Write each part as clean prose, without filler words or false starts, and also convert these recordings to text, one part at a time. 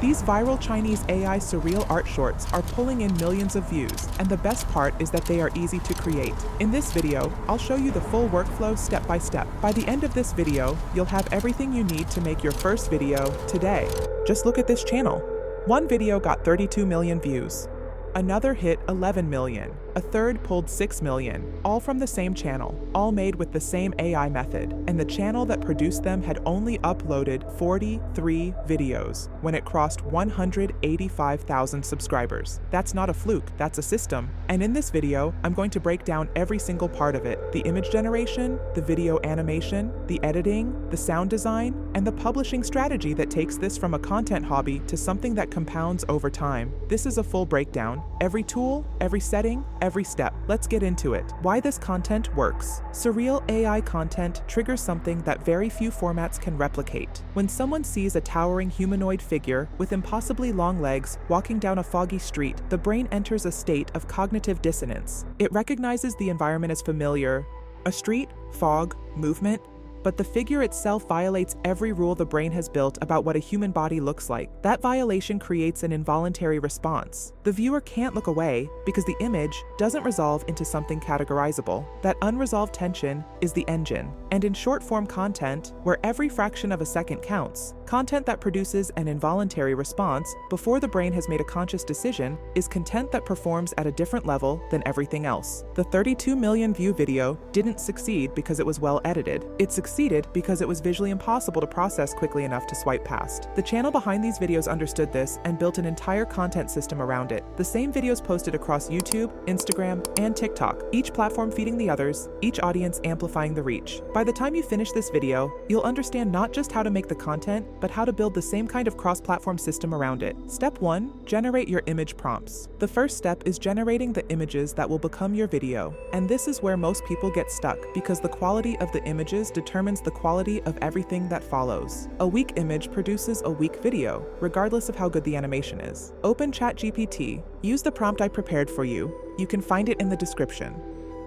These viral Chinese AI surreal art shorts are pulling in millions of views, and the best part is that they are easy to create. In this video, I'll show you the full workflow step by step. By the end of this video, you'll have everything you need to make your first video today. Just look at this channel. One video got 32 million views. Another hit 11 million. A third pulled 6 million, all from the same channel, all made with the same AI method, and the channel that produced them had only uploaded 43 videos when it crossed 185,000 subscribers. That's not a fluke, that's a system. And in this video, I'm going to break down every single part of it: the image generation, the video animation, the editing, the sound design, and the publishing strategy that takes this from a content hobby to something that compounds over time. This is a full breakdown. Every tool, every setting, every step. Let's get into it. Why this content works. Surreal AI content triggers something that very few formats can replicate. When someone sees a towering humanoid figure with impossibly long legs walking down a foggy street, the brain enters a state of cognitive dissonance. It recognizes the environment as familiar: a street, fog, movement. But the figure itself violates every rule the brain has built about what a human body looks like. That violation creates an involuntary response. The viewer can't look away because the image doesn't resolve into something categorizable. That unresolved tension is the engine. And in short-form content, where every fraction of a second counts, content that produces an involuntary response before the brain has made a conscious decision is content that performs at a different level than everything else. The 32 million view video didn't succeed because it was well edited. It succeeded because it was visually impossible to process quickly enough to swipe past. The channel behind these videos understood this and built an entire content system around it. The same videos posted across YouTube, Instagram, and TikTok, each platform feeding the others, each audience amplifying the reach. By the time you finish this video, you'll understand not just how to make the content, but how to build the same kind of cross-platform system around it. Step 1. Generate your image prompts. The first step is generating the images that will become your video. And this is where most people get stuck, because the quality of the images determines the quality of everything that follows. A weak image produces a weak video, regardless of how good the animation is. Open ChatGPT. Use the prompt I prepared for you. You can find it in the description.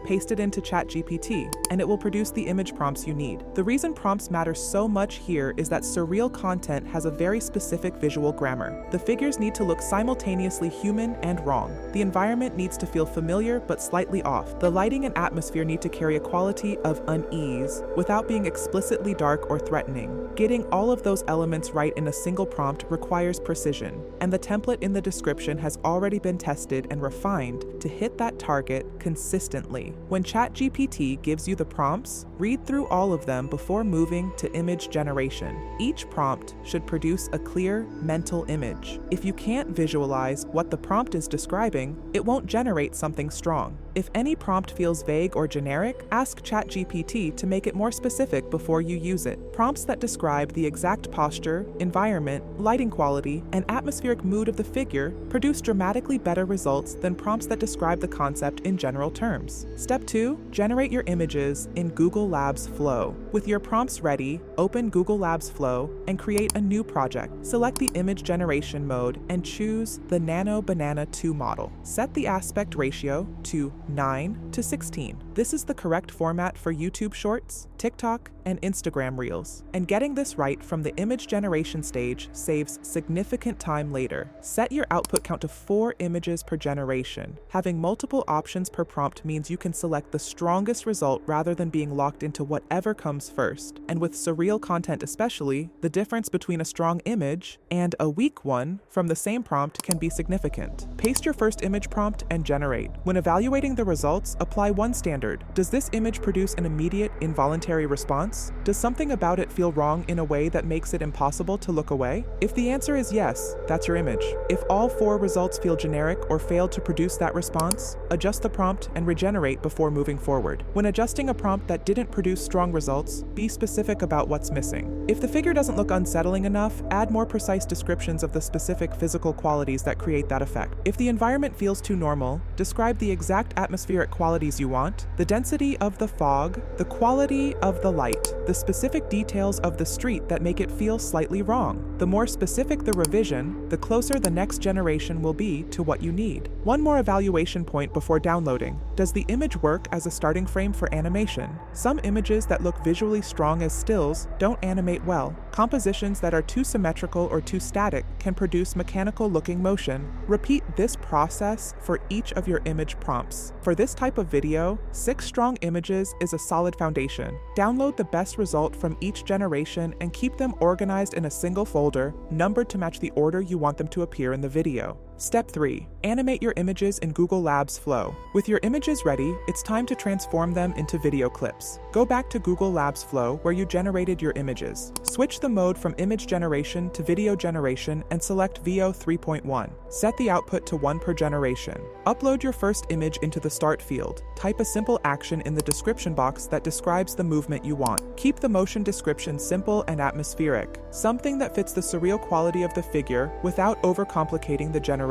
Paste it into ChatGPT, and it will produce the image prompts you need. The reason prompts matter so much here is that surreal content has a very specific visual grammar. The figures need to look simultaneously human and wrong. The environment needs to feel familiar but slightly off. The lighting and atmosphere need to carry a quality of unease without being explicitly dark or threatening. Getting all of those elements right in a single prompt requires precision, and the template in the description has already been tested and refined to hit that target consistently. When ChatGPT gives you the prompts, read through all of them before moving to image generation. Each prompt should produce a clear mental image. If you can't visualize what the prompt is describing, it won't generate something strong. If any prompt feels vague or generic, ask ChatGPT to make it more specific before you use it. Prompts that describe the exact posture, environment, lighting quality, and atmospheric mood of the figure produce dramatically better results than prompts that describe the concept in general terms. Step 2. Generate your images in Google Labs Flow. With your prompts ready, open Google Labs Flow and create a new project. Select the image generation mode and choose the Nano Banana 2 model. Set the aspect ratio to 9:16. This is the correct format for YouTube Shorts, TikTok, and Instagram Reels. And getting this right from the image generation stage saves significant time later. Set your output count to 4 images per generation. Having multiple options per prompt means you can select the strongest result rather than being locked into whatever comes first. And with surreal content especially, the difference between a strong image and a weak one from the same prompt can be significant. Paste your first image prompt and generate. When evaluating the results, apply one standard. Does this image produce an immediate, involuntary response? Does something about it feel wrong in a way that makes it impossible to look away? If the answer is yes, that's your image. If all 4 results feel generic or fail to produce that response, adjust the prompt and regenerate before moving forward. When adjusting a prompt that didn't produce strong results, be specific about what's missing. If the figure doesn't look unsettling enough, add more precise descriptions of the specific physical qualities that create that effect. If the environment feels too normal, describe the exact atmospheric qualities you want: the density of the fog, the quality of the light, note the specific details of the street that make it feel slightly wrong. The more specific the revision, the closer the next generation will be to what you need. One more evaluation point before downloading. Does the image work as a starting frame for animation? Some images that look visually strong as stills don't animate well. Compositions that are too symmetrical or too static can produce mechanical-looking motion. Repeat this process for each of your image prompts. For this type of video, 6 strong images is a solid foundation. Download the best result from each generation and keep them organized in a single folder, numbered to match the order you want them to appear in the video. Step 3. Animate your images in Google Labs Flow. With your images ready, it's time to transform them into video clips. Go back to Google Labs Flow where you generated your images. Switch the mode from image generation to video generation and select VO 3.1. Set the output to 1 per generation. Upload your first image into the Start field. Type a simple action in the description box that describes the movement you want. Keep the motion description simple and atmospheric, something that fits the surreal quality of the figure without overcomplicating the generation.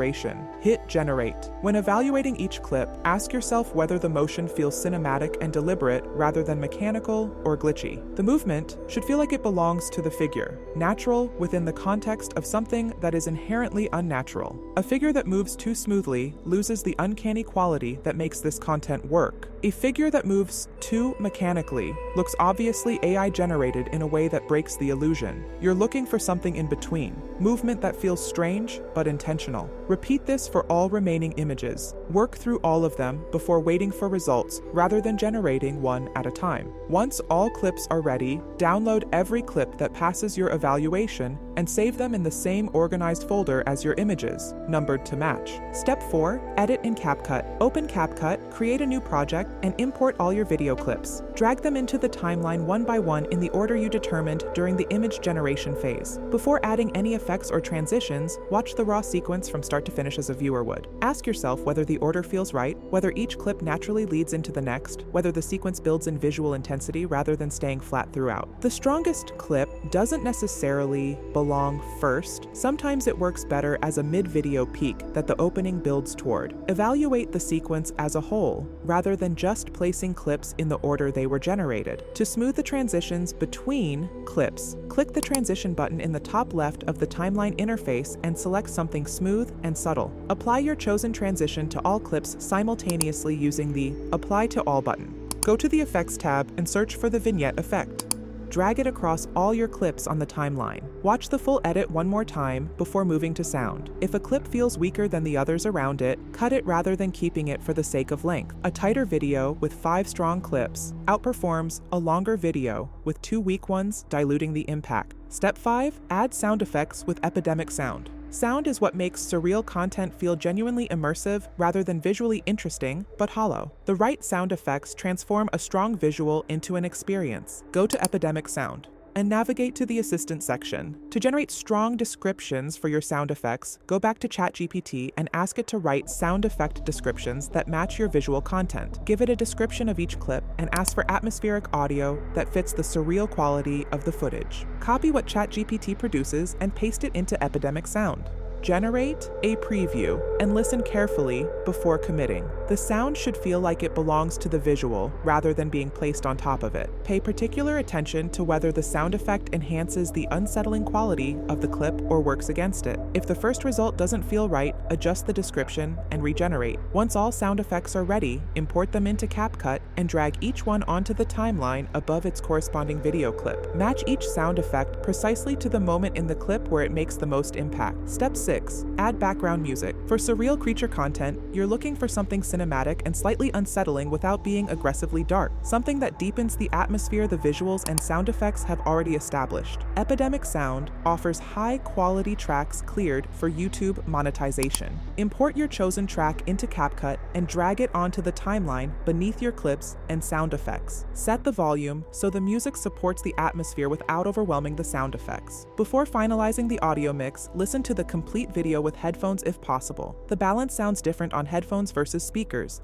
Hit Generate. When evaluating each clip, ask yourself whether the motion feels cinematic and deliberate rather than mechanical or glitchy. The movement should feel like it belongs to the figure, natural within the context of something that is inherently unnatural. A figure that moves too smoothly loses the uncanny quality that makes this content work. A figure that moves too mechanically looks obviously AI generated in a way that breaks the illusion. You're looking for something in between, movement that feels strange but intentional. Repeat this for all remaining images. Work through all of them before waiting for results rather than generating one at a time. Once all clips are ready, download every clip that passes your evaluation and save them in the same organized folder as your images, numbered to match. Step 4. Edit in CapCut. Open CapCut, create a new project, and import all your video clips. Drag them into the timeline one by one in the order you determined during the image generation phase. Before adding any effects or transitions, watch the raw sequence from start to finish as a viewer would. Ask yourself whether the order feels right, whether each clip naturally leads into the next, whether the sequence builds in visual intensity rather than staying flat throughout. The strongest clip doesn't necessarily belong first. Sometimes it works better as a mid-video peak that the opening builds toward. Evaluate the sequence as a whole, rather than just placing clips in the order they were generated. To smooth the transitions between clips, click the transition button in the top left of the timeline interface and select something smooth and subtle. Apply your chosen transition to all clips simultaneously using the Apply to All button. Go to the Effects tab and search for the vignette effect. Drag it across all your clips on the timeline. Watch the full edit one more time before moving to sound. If a clip feels weaker than the others around it, cut it rather than keeping it for the sake of length. A tighter video with 5 strong clips outperforms a longer video with 2 weak ones, diluting the impact. Step 5. Add sound effects with epidemic sound. Sound is what makes surreal content feel genuinely immersive rather than visually interesting, but hollow. The right sound effects transform a strong visual into an experience. Go to Epidemic Sound and navigate to the Assistant section. To generate strong descriptions for your sound effects, go back to ChatGPT and ask it to write sound effect descriptions that match your visual content. Give it a description of each clip and ask for atmospheric audio that fits the surreal quality of the footage. Copy what ChatGPT produces and paste it into Epidemic Sound. Generate a preview and listen carefully before committing. The sound should feel like it belongs to the visual rather than being placed on top of it. Pay particular attention to whether the sound effect enhances the unsettling quality of the clip or works against it. If the first result doesn't feel right, adjust the description and regenerate. Once all sound effects are ready, import them into CapCut and drag each one onto the timeline above its corresponding video clip. Match each sound effect precisely to the moment in the clip where it makes the most impact. Step 6. Add background music. For surreal creature content, you're looking for something cinematic and slightly unsettling without being aggressively dark, something that deepens the atmosphere the visuals and sound effects have already established. Epidemic Sound offers high-quality tracks cleared for YouTube monetization. Import your chosen track into CapCut and drag it onto the timeline beneath your clips and sound effects. Set the volume so the music supports the atmosphere without overwhelming the sound effects. Before finalizing the audio mix, listen to the complete video with headphones if possible. The balance sounds different on headphones versus speakers.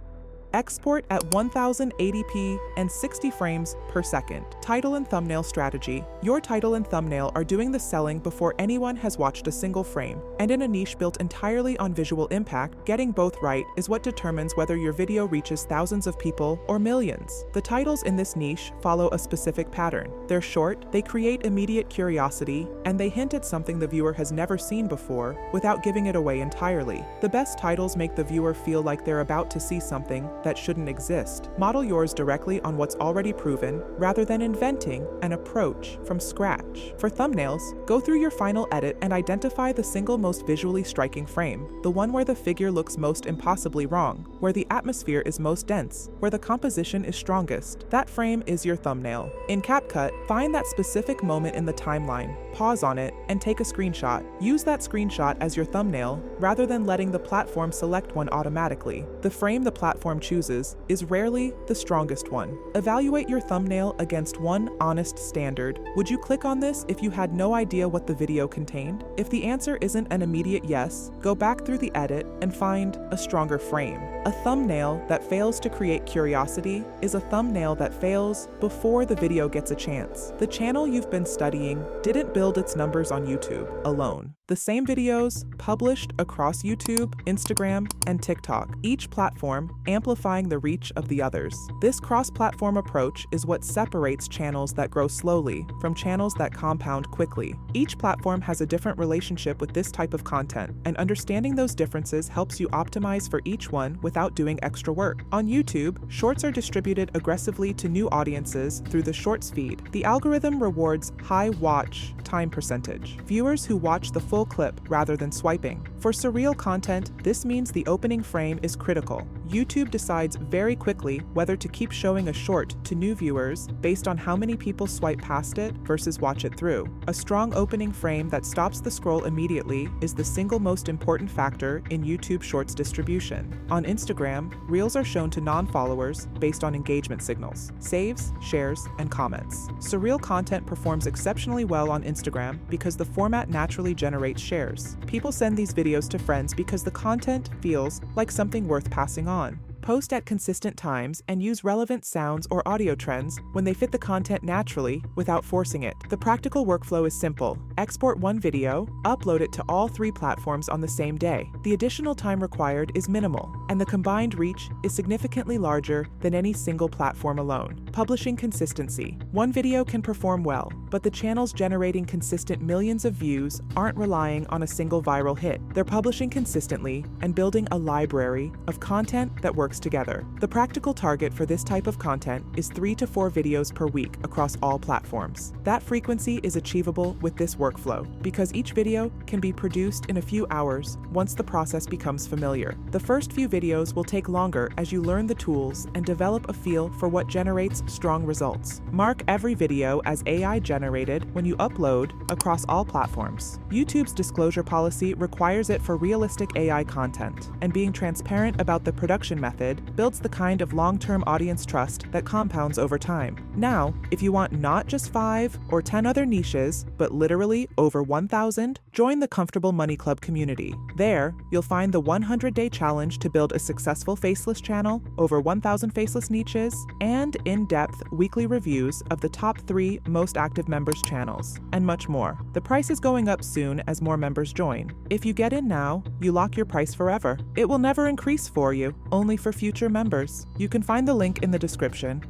Export at 1080p and 60 frames per second. Title and thumbnail strategy. Your title and thumbnail are doing the selling before anyone has watched a single frame. And in a niche built entirely on visual impact, getting both right is what determines whether your video reaches thousands of people or millions. The titles in this niche follow a specific pattern. They're short, they create immediate curiosity, and they hint at something the viewer has never seen before without giving it away entirely. The best titles make the viewer feel like they're about to see something that shouldn't exist. Model yours directly on what's already proven rather than inventing an approach from scratch. For thumbnails, go through your final edit and identify the single most visually striking frame, the one where the figure looks most impossibly wrong, where the atmosphere is most dense, where the composition is strongest. That frame is your thumbnail. In CapCut, find that specific moment in the timeline, pause on it, and take a screenshot. Use that screenshot as your thumbnail rather than letting the platform select one automatically. The frame the platform chooses is rarely the strongest one. Evaluate your thumbnail against one honest standard. Would you click on this if you had no idea what the video contained? If the answer isn't an immediate yes, go back through the edit and find a stronger frame. A thumbnail that fails to create curiosity is a thumbnail that fails before the video gets a chance. The channel you've been studying didn't build its numbers on YouTube alone. The same videos published across YouTube, Instagram, and TikTok, each platform amplifying the reach of the others. This cross-platform approach is what separates channels that grow slowly from channels that compound quickly. Each platform has a different relationship with this type of content, and understanding those differences helps you optimize for each one without doing extra work. On YouTube, shorts are distributed aggressively to new audiences through the Shorts feed. The algorithm rewards high watch time percentage, viewers who watch the full clip rather than swiping. For surreal content, this means the opening frame is critical. YouTube decides very quickly whether to keep showing a short to new viewers based on how many people swipe past it versus watch it through. A strong opening frame that stops the scroll immediately is the single most important factor in YouTube Shorts distribution. On Instagram, Reels are shown to non-followers based on engagement signals, saves, shares, and comments. Surreal content performs exceptionally well on Instagram because the format naturally generates shares. People send these videos to friends because the content feels like something worth passing on. Post at consistent times and use relevant sounds or audio trends when they fit the content naturally without forcing it. The practical workflow is simple. Export one video, upload it to all 3 platforms on the same day. The additional time required is minimal, and the combined reach is significantly larger than any single platform alone. Publishing consistency. One video can perform well, but the channels generating consistent millions of views aren't relying on a single viral hit. They're publishing consistently and building a library of content that works together. The practical target for this type of content is 3 to 4 videos per week across all platforms. That frequency is achievable with this workflow because each video can be produced in a few hours once the process becomes familiar. The first few videos will take longer as you learn the tools and develop a feel for what generates strong results. Mark every video as AI generated when you upload across all platforms. YouTube's disclosure policy requires it for realistic AI content, and being transparent about the production method builds the kind of long-term audience trust that compounds over time. Now, if you want not just 5 or 10 other niches, but literally over 1,000, join the Comfortable Money Club community. There, you'll find the 100-day challenge to build a successful faceless channel, over 1,000 faceless niches, and in-depth weekly reviews of the top 3 most active members' channels, and much more. The price is going up soon as more members join. If you get in now, you lock your price forever. It will never increase for you, only for future members. You can find the link in the description.